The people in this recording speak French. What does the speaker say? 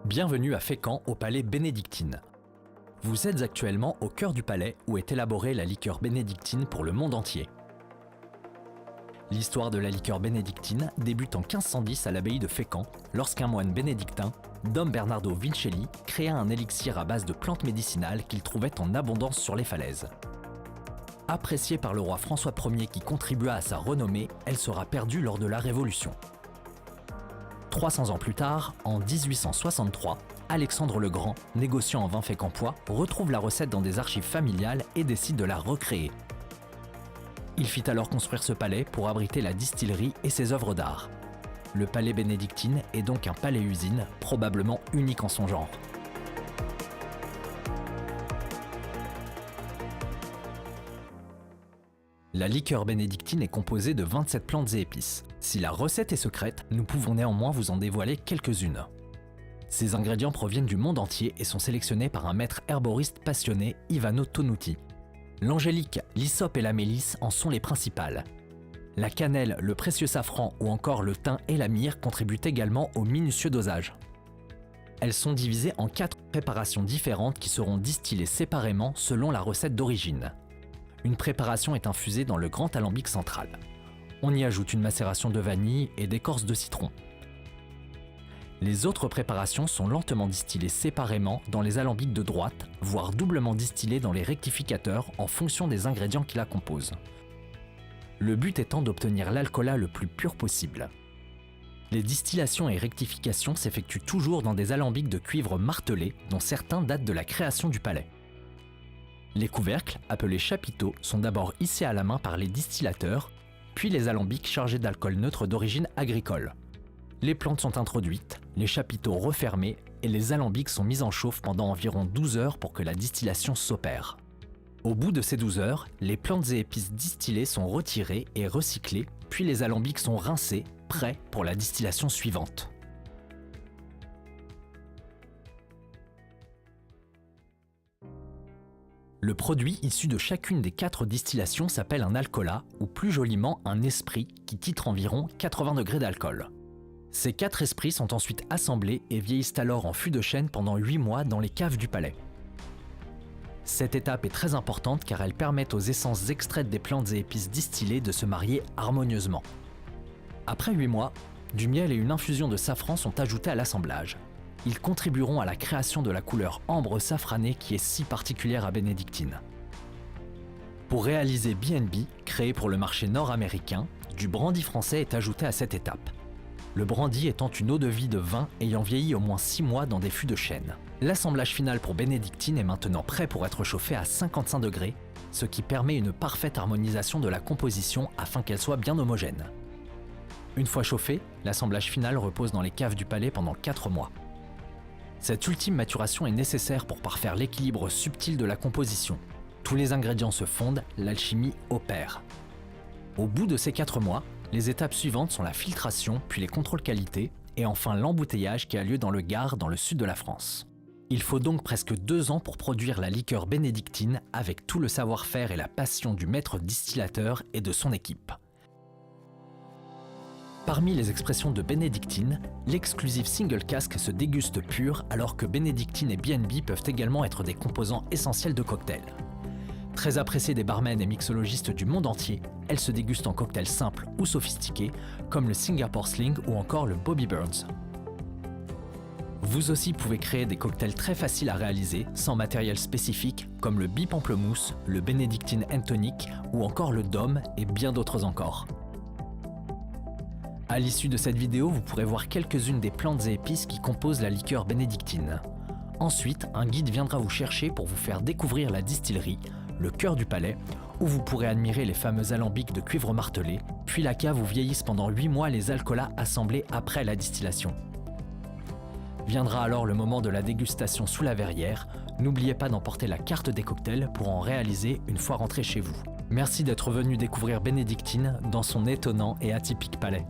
Bienvenue à Fécamp au palais bénédictine. Vous êtes actuellement au cœur du palais où est élaborée la liqueur bénédictine pour le monde entier. L'histoire de la liqueur bénédictine débute en 1510 à l'abbaye de Fécamp, lorsqu'un moine bénédictin, Dom Bernardo Vincelli, créa un élixir à base de plantes médicinales qu'il trouvait en abondance sur les falaises. Appréciée par le roi François Ier qui contribua à sa renommée, elle sera perdue lors de la Révolution. 300 ans plus tard, en 1863, Alexandre le Grand, négociant en vin fécampois, retrouve la recette dans des archives familiales et décide de la recréer. Il fit alors construire ce palais pour abriter la distillerie et ses œuvres d'art. Le palais bénédictine est donc un palais-usine, probablement unique en son genre. La liqueur bénédictine est composée de 27 plantes et épices. Si la recette est secrète, nous pouvons néanmoins vous en dévoiler quelques-unes. Ces ingrédients proviennent du monde entier et sont sélectionnés par un maître herboriste passionné, Ivano Tonuti. L'angélique, l'hysope et la mélisse en sont les principales. La cannelle, le précieux safran ou encore le thym et la myrrhe contribuent également au minutieux dosage. Elles sont divisées en 4 préparations différentes qui seront distillées séparément selon la recette d'origine. Une préparation est infusée dans le grand alambic central. On y ajoute une macération de vanille et d'écorce de citron. Les autres préparations sont lentement distillées séparément dans les alambics de droite, voire doublement distillées dans les rectificateurs en fonction des ingrédients qui la composent. Le but étant d'obtenir l'alcoolat le plus pur possible. Les distillations et rectifications s'effectuent toujours dans des alambics de cuivre martelé, dont certains datent de la création du palais. Les couvercles, appelés chapiteaux, sont d'abord hissés à la main par les distillateurs, puis les alambics chargés d'alcool neutre d'origine agricole. Les plantes sont introduites, les chapiteaux refermés et les alambics sont mis en chauffe pendant environ 12 heures pour que la distillation s'opère. Au bout de ces 12 heures, les plantes et épices distillées sont retirées et recyclées, puis les alambics sont rincés, prêts pour la distillation suivante. Le produit issu de chacune des 4 distillations s'appelle un alcoolat, ou plus joliment un esprit, qui titre environ 80 degrés d'alcool. Ces 4 esprits sont ensuite assemblés et vieillissent alors en fût de chêne pendant 8 mois dans les caves du palais. Cette étape est très importante car elle permet aux essences extraites des plantes et épices distillées de se marier harmonieusement. Après 8 mois, du miel et une infusion de safran sont ajoutés à l'assemblage. Ils contribueront à la création de la couleur ambre safranée qui est si particulière à bénédictine. Pour réaliser B&B, créé pour le marché nord-américain, du brandy français est ajouté à cette étape. Le brandy étant une eau-de-vie de vin ayant vieilli au moins 6 mois dans des fûts de chêne. L'assemblage final pour bénédictine est maintenant prêt pour être chauffé à 55 degrés, ce qui permet une parfaite harmonisation de la composition afin qu'elle soit bien homogène. Une fois chauffé, l'assemblage final repose dans les caves du palais pendant 4 mois. Cette ultime maturation est nécessaire pour parfaire l'équilibre subtil de la composition. Tous les ingrédients se fondent, l'alchimie opère. Au bout de ces 4 mois, les étapes suivantes sont la filtration, puis les contrôles qualité, et enfin l'embouteillage qui a lieu dans le Gard, dans le sud de la France. Il faut donc presque 2 ans pour produire la liqueur bénédictine avec tout le savoir-faire et la passion du maître distillateur et de son équipe. Parmi les expressions de bénédictine, l'exclusif single cask se déguste pur alors que bénédictine et B&B peuvent également être des composants essentiels de cocktails. Très appréciée des barmen et mixologistes du monde entier, elle se déguste en cocktails simples ou sophistiqués comme le Singapore Sling ou encore le Bobby Burns. Vous aussi pouvez créer des cocktails très faciles à réaliser sans matériel spécifique comme le Bipamplemousse, le Bénédictine and Tonic ou encore le Dom et bien d'autres encore. À l'issue de cette vidéo, vous pourrez voir quelques-unes des plantes et épices qui composent la liqueur bénédictine. Ensuite, un guide viendra vous chercher pour vous faire découvrir la distillerie, le cœur du palais, où vous pourrez admirer les fameux alambics de cuivre martelé, puis la cave où vieillissent pendant 8 mois les alcoolats assemblés après la distillation. Viendra alors le moment de la dégustation sous la verrière. N'oubliez pas d'emporter la carte des cocktails pour en réaliser une fois rentré chez vous. Merci d'être venu découvrir Bénédictine dans son étonnant et atypique palais.